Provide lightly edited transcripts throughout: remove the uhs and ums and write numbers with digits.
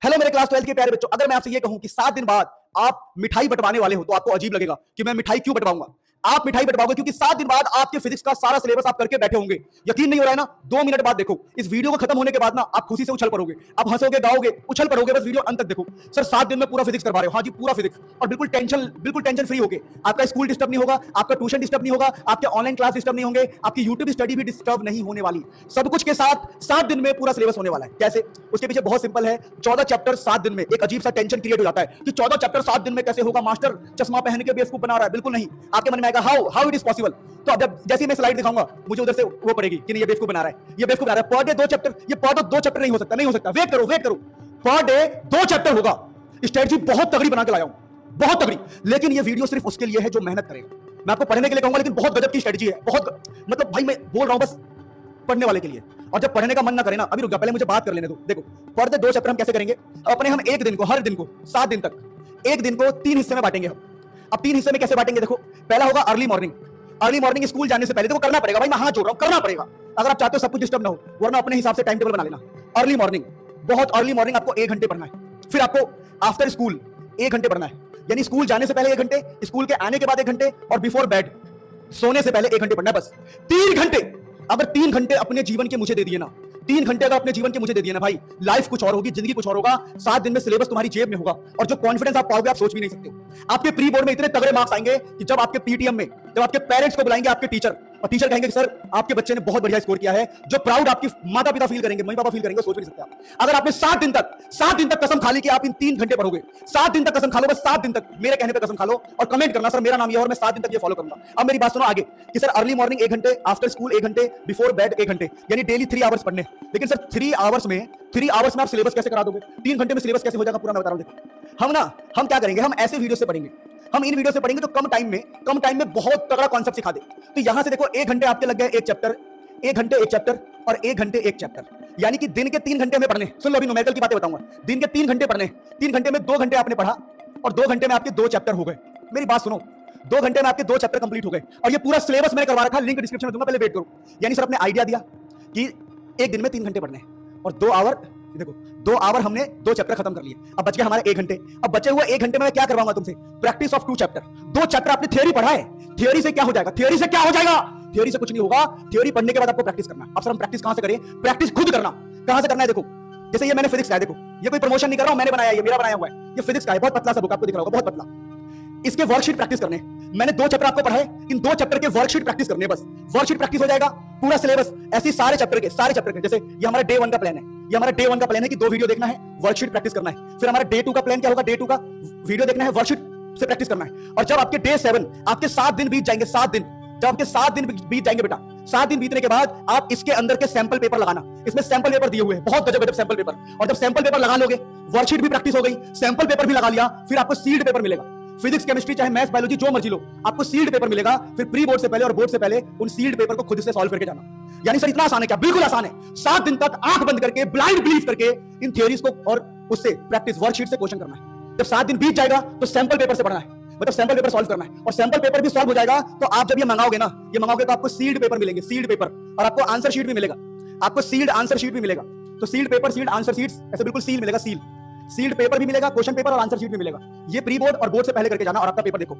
Hello मेरे class 12 के प्यारे बच्चों, अगर मैं आपसे ये कहूं कि 7 दिन बाद आप मिठाई बंटवाने वाले हो तो आपको अजीब लगेगा कि मैं मिठाई क्यों बंटवाऊंगा। आप मिठाई बंटवाओगे क्योंकि 7 दिन बाद आपके फिजिक्स का सारा सिलेबस आप करके बैठे होंगे। यकीन नहीं हो रहा है ना? 2 मिनट बाद देखो, इस वीडियो को खत्म होने के बाद ना आप खुशी से उछल पड़ोगे, आप हंसोगे, गाओगे, उछल पड़ोगे। बस वीडियो अंत तक देखो। सर 7 दिन में पूरा फिजिक्स करवा रहे हो? हाँ जी, पूरा फिजिक्स, और बिल्कुल टेंशन फ्री होगे। आपका स्कूल डिस्टर्ब नहीं होगा, आपका ट्यूशन डिस्टर्ब नहीं होगा, आपके ऑनलाइन क्लास डिस्टर्ब नहीं होंगे, आपकी यूट्यूब स्टडी भी डिस्टर्ब नहीं होने वाली। सब कुछ के साथ 7 दिन में पूरा सिलेबस होने वाला है। कैसे? उसके पीछे बहुत सिंपल है। 14 चैप्टर 7 दिन में। एक अजीब सा टेंशन क्रिएट हो जाता है कि 14 चैप्टर 7 दिन में कैसे होगा, मास्टर चश्मा पहन के बेवकूफ बना रहा है। बिल्कुल नहीं। आपके मन में आएगा हाउ इट इज पॉसिबल। तो अब जब जैसे मैं स्लाइड दिखाऊंगा मुझे उधर से वो पड़ेगी कि नहीं, ये बेवकूफ बना रहा है, ये बेवकूफ बना रहा है। पर डे 2 चैप्टर, ये पर डे 2 चैप्टर नहीं हो सकता, नहीं हो सकता। वेट करो। पर डे 2 चैप्टर होगा। स्ट्रेटजी बहुत तगड़ी बना के लाया हूं, बहुत तगड़ी। लेकिन ये वीडियो सिर्फ उसके लिए है जो मेहनत करेगा। मैं आपको पढ़ने के लिए कहूंगा, लेकिन बहुत गजब की स्ट्रेटजी है। बहुत मतलब भाई मैं बोल रहा हूं बस पढ़ने वाले के लिए। और जब पढ़ने का मन ना करे ना, अभी रुक जा, पहले मुझे बात कर लेने दो। देखो, पर डे 2 चैप्टर हम कैसे करेंगे अपने, हम एक दिन को, हर दिन को 7 दिन तक एक दिन को 3 हिस्से में बांटेंगे हम। अब 3 हिस्से में कैसे बांटेंगे? देखो, पहला होगा अर्ली मॉर्निंग स्कूल जाने से पहले। देखो करना पड़ेगा भाई, मैं हाथ जोड़ रहा हूं, करना पड़ेगा अगर आप चाहते हो सब कुछ डिस्टर्ब ना हो, वरना अपने हिसाब से टाइम टेबल बना लेना। अर्ली मॉर्निंग, बहुत अर्ली मॉर्निंग आपको 1 घंटे पढ़ना है। फिर आपको आफ्टर स्कूल 1 घंटे पढ़ना है, यानी स्कूल जाने से पहले 1 घंटे, स्कूल के आने के बाद 1 घंटे, और बिफोर बेड सोने से पहले 1 घंटे पढ़ना है। बस 3 घंटे। अगर 3 घंटे अपने जीवन के मुझे दे दिए ना, 3 घंटे अगर अपने जीवन के मुझे दे दिए ना भाई, लाइफ कुछ और होगी, जिंदगी कुछ और होगा। 7 दिन में सिलेबस तुम्हारी जेब में होगा, और जो कॉन्फिडेंस आप पाओगे आप सोच भी नहीं सकते हो। आपके प्री बोर्ड में इतने तगड़े मार्क्स आएंगे कि जब आपके पीटीएम में, जब आपके पेरेंट्स को बुलाएंगे आपके टीचर, और टीचर कहेंगे कि सर आपके बच्चे ने बहुत बढ़िया स्कोर किया है, जो प्राउड आपकी माता पिता फील करेंगे, मम्मी पापा फील करेंगे, सोच भी नहीं सकते आप। अगर आपने 7 दिन तक कसम खा ली कि आप इन 3 घंटे पढ़ोगे, 7 दिन तक कसम खा लो, बस 7 दिन तक मेरे कहने पे कसम खा लो, और कमेंट करना सर मेरा नाम ये और मैं 7 दिन तक ये फॉलो करूंगा। अब मेरी बात सुनो आगे कि सर अर्ली मॉर्निंग 1 घंटे, आफ्टर स्कूल 1 घंटे, बिफोर बेड 1 घंटे, यानी डेली 3 आवर्स पढ़ने। लेकिन सर 3 आवर्स में आप सिलेबस कैसे करा दोगे? 3 घंटे में सिलेबस कैसे हो जाएगा पूरा? मैं बता रहा हूं। देखो, हम क्या करेंगे, हम ऐसे वीडियो से पढ़ेंगे, हम इन वीडियो से पढ़ेंगे जो कम टाइम में बहुत तगड़ा कॉन्सेप्ट सिखा दे। तो यहां से देखो 1 घंटे आपके लग गए 1 चैप्टर, 1 घंटे 1 चैप्टर, और 1 घंटे 1 चैप्टर, यानी कि दिन के 3 घंटे में पढ़ने। सुन लो, अभी न्यूमेरिकल की बातें बताऊंगा। दिन के 3 घंटे पढ़ने, 3 घंटे में 2 घंटे आपने पढ़ा, और 2 घंटे में आपके 2 चैप्टर हो गए। मेरी बात सुनो, 2 घंटे में आपके 2 चैप्टर कंप्लीट हो गए, और ये पूरा सिलेबस मैंने करवा रखा, लिंक डिस्क्रिप्शन में दूंगा, पहले वेट करो। यानी सर आपने आइडिया दिया कि एक दिन में 3 घंटे पढ़ने, और 2 आवर, देखो 2 आवर हमने 2 चैप्टर खत्म कर लिए। अब बच गए हमारे 1 घंटे। अब बचे हुए 1 घंटे में मैं क्या करवाऊंगा तुमसे? Practice of 2 chapter. 2 चैप्टर आपने थ्योरी पढ़ा है, थ्योरी से क्या हो जाएगा? थ्योरी से कुछ नहीं होगा। थ्योरी पढ़ने के बाद आपको प्रैक्टिस करना। अब सर हम प्रैक्टिस कहां से करें? प्रैक्टिस खुद करना। कहां से करना है? देखो, जैसे ये मैंने फिजिक्स का है, देखो ये कोई प्रमोशन नहीं कर रहा हूं, मैंने बनाया है, ये मेरा बनाया हुआ है, ये फिजिक्स का है, बहुत पतला सा बुक, आपको दिख रहा होगा, बहुत पतला। इसके वर्कशीट प्रैक्टिस करने। मैंने 2 चैप्टर आपको पढ़ाए, इन 2 चैप्टर के वर्कशीट प्रैक्टिस करने। बस वर्कशीट प्रैक्टिस हो जाएगा, पूरा सिलेबस ऐसे सारे चैप्टर के। जैसे ये हमारा डे 1 का प्लान है, ये हमारा डे 1 का प्लान है कि 2 वीडियो देखना है, वर्कशीट प्रैक्टिस करना है। फिर हमारा डे 2 का प्लान क्या होगा? डे 2 का वीडियो देखना है, वर्कशीट से प्रैक्टिस करना है। और जब आपके डे 7, आपके 7 दिन बीत जाएंगे, 7 दिन, जब आपके 7 दिन बीत जाएंगे बेटा, 7 दिन बीतने के बाद आप इसके अंदर के सैंपल पेपर लगाना। इसमें सैंपल पेपर दिए हुए हैं, बहुत गजब सैंपल पेपर। और जब सैंपल पेपर लगा लोगे, वर्कशीट भी प्रैक्टिस हो गई, सैंपल पेपर भी लगा लिया, फिर आपको सील्ड पेपर मिलेगा। फिजिक्स, केमिस्ट्री, चाहे मैथ्स, बायोलॉजी, जो मर्जी लो, आपको सील्ड पेपर मिलेगा। फिर प्री बोर्ड से पहले और बोर्ड से पहले उन सील्ड पेपर को खुद से सॉल्व करके जाना। यानी सर इतना आसान है क्या? बिल्कुल आसान है। 7 दिन तक आंख बंद करके, ब्लाइंड बिलीव करके इन थ्योरीज को और उससे प्रैक्टिस वर्कशीट से क्वेश्चन करना है। जब 7 दिन बीत जाएगा तो सैंपल पेपर से पढ़ना है, मतलब सैंपल पेपर सॉल्व करना है। और सैंपल पेपर भी सॉल्व हो जाएगा तो आप जब ये मंगाओगे ना, ये मंगाओगे तो आपको सील्ड पेपर मिलेंगे, सील्ड पेपर, और आपको आंसर शीट भी मिलेगा, आपको सील्ड आंसर शीट भी मिलेगा। तो sealed paper, sealed answer sheets, ऐसे बिल्कुल सील मिलेगा, सील्ड पेपर भी मिलेगा, क्वेश्चन पेपर और आंसर शीट भी मिलेगा। ये प्री बोर्ड और बोर्ड से पहले करके जाना, और आपका पेपर देखो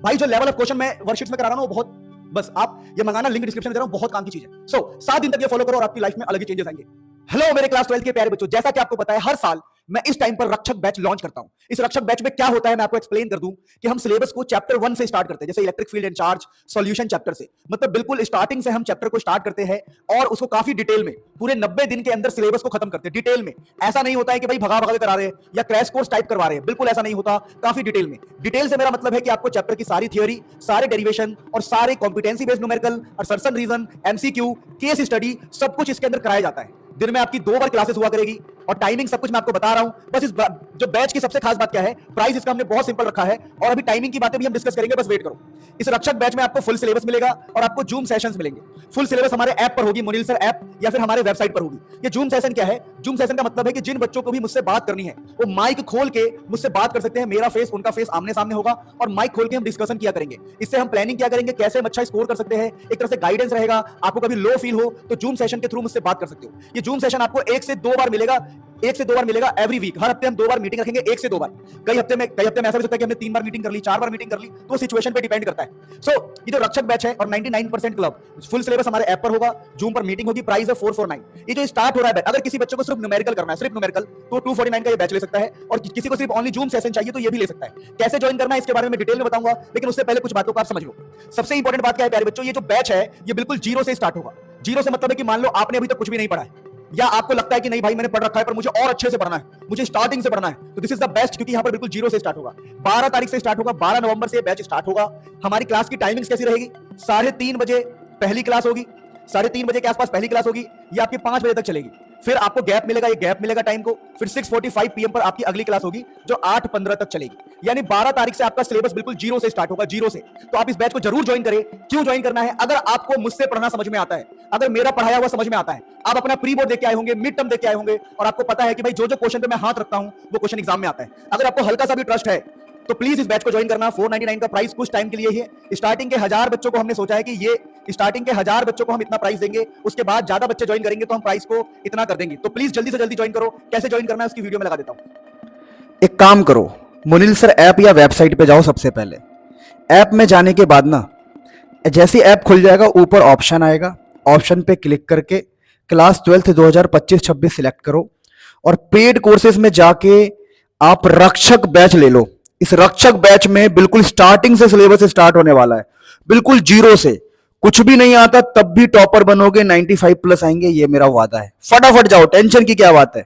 भाई, जो लेवल ऑफ क्वेश्चन मैं वर्कशीट्स में करा रहा हूं वो बहुत, बस आप ये मंगाना, लिंक डिस्क्रिप्शन में दे रहा हूं, बहुत काम की चीज है। सो 7 दिन तक ये फॉलो करो और आपकी लाइफ में अलग ही चेंजेस आएंगे। हेलो मेरे क्लास 12 के प्यारे बच्चों, जैसा कि आपको पता है हर साल मैं इस टाइम पर रक्षक बैच लॉन्च करता हूं। इस रक्षक बैच में क्या होता है मैं आपको एक्सप्लेन कर दूं कि हम सिलेबस को चैप्टर 1 से स्टार्ट करते हैं, जैसे electric field and charge solution chapter से, मतलब बिल्कुल स्टार्टिंग से हम चैप्टर को स्टार्ट करते हैं और उसको काफी डिटेल में पूरे 90 दिन के अंदर सिलेबस को खत्म करते हैं, डिटेल में। ऐसा नहीं होता है कि भाई भगा भगा के करा रहे हैं या क्रैश कोर्स टाइप करवा रहे हैं, बिल्कुल ऐसा नहीं होता, काफी डिटेल में। डिटेल से मेरा मतलब है कि आपको चैप्टर की सारी थ्योरी, सारे डेरिवेशन और सारे competency based numerical, assertion reason, MCQ, case study, सब कुछ इसके अंदर कराया जाता है। दिन में आपकी 2 बार क्लासेस हुआ करेगी, और टाइमिंग सब कुछ मैं आपको बता रहा हूं। बस इस जो बैच की सबसे खास बात क्या है, प्राइस इसका हमने बहुत सिंपल रखा है, और अभी टाइमिंग की बातें भी हम डिस्कस करेंगे, बस वेट करो। इस रक्षक बैच में आपको फुल सिलेबस मिलेगा और आपको जूम सेशंस मिलेंगे। फुल सिलेबस हमारे ऐप पर होगी, मुनील सर ऐप, या फिर हमारे वेबसाइट पर होगी। ये जूम सेशन क्या है? जूम सेशन का मतलब है कि जिन बच्चों को भी मुझसे बात करनी है वो माइक खोल के मुझसे बात कर सकते हैं, मेरा फेस उनका फेस आमने सामने होगा, और माइक खोल के हम डिस्कशन किया करेंगे। इससे हम प्लानिंग क्या करेंगे, कैसे हम अच्छा स्कोर कर सकते हैं, एक तरह से गाइडेंस रहेगा। आपको कभी लो फील हो तो जूम सेशन के थ्रू मुझसे बात कर सकते हो। ये जूम सेशन आपको 1 से 2 बार मिलेगा, 1 से 2 बार मिलेगा एवरी वीक। हर हफ्ते हम 2 बार मीटिंग रखेंगे, 1 से 2 बार। कई हफ्ते में ऐसा भी सकता है कि हमने 3 बार मीटिंग कर ली, 4 बार मीटिंग कर ली, तो सिचुएशन पे डिपेंड करता है। सो ये जो रक्षक बैच है और 99% क्लब, फुल सिलेबस हमारे ऐप पर होगा, जूम पर मीटिंग होगी, प्राइस है 449। ये जो स्टार्ट हो रहा है बैच, अगर किसी बच्चे को सिर्फ न्यूमेरिकल करना है, सिर्फ न्यूमेरिकल, तो 249 का ये बैच ले सकता है, और किसी को सिर्फ ओनली जूम सेशन चाहिए तो ये भी ले सकता है। कैसे ज्वाइन करना है इसके बारे में डिटेल में बताऊंगा, लेकिन उससे पहले कुछ बातों को आप समझ लो। सबसे इंपॉर्टेंट बात क्या है प्यारे बच्चों, ये जो बैच है ये बिल्कुल जीरो से स्टार्ट होगा। जीरो से मतलब है कि मान लो आपने अभी तक कुछ भी नहीं पढ़ा है, या आपको लगता है कि नहीं भाई मैंने पढ़ रखा है पर मुझे और अच्छे से पढ़ना है, मुझे स्टार्टिंग से पढ़ना है, तो दिस इज द बेस्ट, क्योंकि यहां पर बिल्कुल जीरो से स्टार्ट होगा। 12 तारीख से स्टार्ट होगा, 12 नवंबर से बैच स्टार्ट होगा। हमारी क्लास की टाइमिंग्स कैसी रहेगी? 3:30 बजे पहली क्लास होगी, 3:30 बजे के आसपास पहली क्लास होगी, ये आपकी 5 बजे तक चलेगी। फिर आपको गैप मिलेगा, ये गैप मिलेगा टाइम को, फिर 6:45 PM पर आपकी अगली क्लास होगी जो 8:15 तक चलेगी। यानी 12 तारीख से आपका सिलेबस बिल्कुल जीरो से स्टार्ट होगा, जीरो से। तो आप इस बैच को जरूर ज्वाइन करें। क्यों ज्वाइन करना है? अगर आपको मुझसे पढ़ना समझ में आता है, अगर मेरा पढ़ाया हुआ समझ में आता है, आप अपना प्री बोर्ड देख के आए होंगे, मिड टर्म देख के आए होंगे, और आपको पता है कि भाई जो जो क्वेश्चन पे मैं हाथ रखता हूं वो क्वेश्चन एग्जाम में आता है, अगर आपको हल्का सा भी ट्रस्ट है तो प्लीज इस बैच को ज्वाइन करना। 499 का प्राइस कुछ टाइम के लिए ही है। स्टार्टिंग के 1000 बच्चों को हमने सोचा है कि ये स्टार्टिंग के 1000 बच्चों को हम इतना प्राइस देंगे, उसके बाद ज्यादा बच्चे ज्वाइन करेंगे तो हम प्राइस को इतना कर देंगे। तो प्लीज जल्दी से जल्दी ज्वाइन करो। कैसे ज्वाइन करना है उसकी वीडियो में लगा देता हूं। एक काम करो, मुनील सर ऐप या वेबसाइट पे जाओ। सबसे पहले ऐप में जाने के बाद ना, जैसे ऐप खुल जाएगा ऊपर ऑप्शन आएगा, ऑप्शन पे क्लिक करके क्लास 12th 2025-26 सिलेक्ट करो, और पेड कोर्सेज में जाके आप रक्षक बैच ले लो। इस रक्षक बैच में बिल्कुल स्टार्टिंग से सिलेबस स्टार्ट होने वाला है, बिल्कुल जीरो से। कुछ भी नहीं आता तब भी टॉपर बनोगे, 95 प्लस आएंगे, ये मेरा वादा है। फटाफट जाओ, टेंशन की क्या बात है।